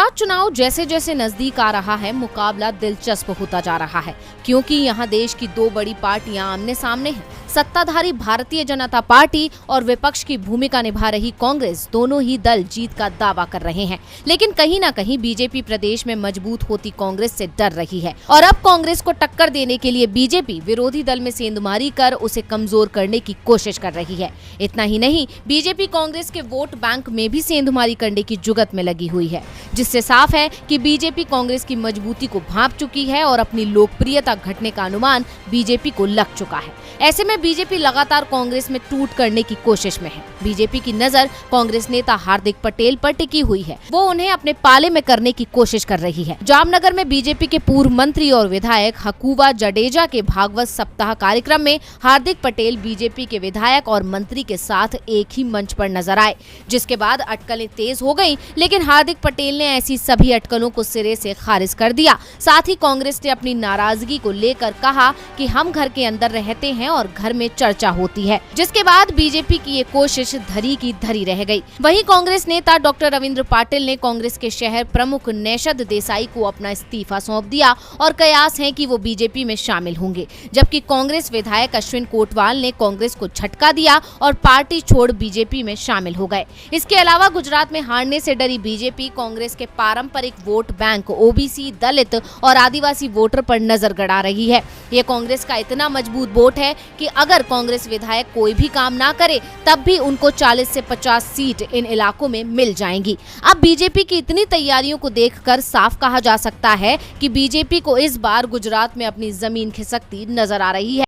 गुजरात चुनाव जैसे जैसे नजदीक आ रहा है, मुकाबला दिलचस्प होता जा रहा है, क्योंकि यहाँ देश की दो बड़ी पार्टियां आमने सामने हैं। सत्ताधारी भारतीय जनता पार्टी और विपक्ष की भूमिका निभा रही कांग्रेस, दोनों ही दल जीत का दावा कर रहे हैं। लेकिन कहीं न कहीं बीजेपी प्रदेश में मजबूत होती कांग्रेस से डर रही है और अब कांग्रेस को टक्कर देने के लिए बीजेपी विरोधी दल में सेंधमारी कर उसे कमजोर करने की कोशिश कर रही है। इतना ही नहीं, बीजेपी कांग्रेस के वोट बैंक में भी सेंधमारी करने की जुगत में लगी हुई है, जिससे साफ है कि बीजेपी कांग्रेस की मजबूती को भांप चुकी है और अपनी लोकप्रियता घटने का अनुमान बीजेपी को लग चुका है। ऐसे में बीजेपी लगातार कांग्रेस में टूट करने की कोशिश में है। बीजेपी की नजर कांग्रेस नेता हार्दिक पटेल पर टिकी हुई है, वो उन्हें अपने पाले में करने की कोशिश कर रही है। जामनगर में बीजेपी के पूर्व मंत्री और विधायक हकूबा जडेजा के भागवत सप्ताह कार्यक्रम में हार्दिक पटेल बीजेपी के विधायक और मंत्री के साथ एक ही मंच पर नजर आए, जिसके बाद अटकलें तेज हो गयी। लेकिन हार्दिक पटेल ने ऐसी सभी अटकलों को सिरे से खारिज कर दिया। साथ ही कांग्रेस ने अपनी नाराजगी को लेकर कहा कि हम घर के अंदर रहते हैं और घर में चर्चा होती है, जिसके बाद बीजेपी की ये कोशिश धरी की धरी रह गई। वहीं कांग्रेस नेता डॉक्टर रविंद्र पाटिल ने कांग्रेस के शहर प्रमुख नैशद देसाई को अपना इस्तीफा सौंप दिया और कयास है कि वो बीजेपी में शामिल होंगे, जबकि कांग्रेस विधायक अश्विन कोटवाल ने कांग्रेस को झटका दिया और पार्टी छोड़ बीजेपी में शामिल हो गए। इसके अलावा गुजरात में हारने से डरी बीजेपी कांग्रेस के पारंपरिक वोट बैंक ओबीसी, दलित और आदिवासी वोटर पर नजर गड़ा रही है। ये कांग्रेस का इतना मजबूत वोट है कि अगर कांग्रेस विधायक कोई भी काम ना करे तब भी उनको 40 से 50 सीट इन इलाकों में मिल जाएंगी। अब बीजेपी की इतनी तैयारियों को देखकर साफ कहा जा सकता है कि बीजेपी को इस बार गुजरात में अपनी जमीन खिसकती नजर आ रही है।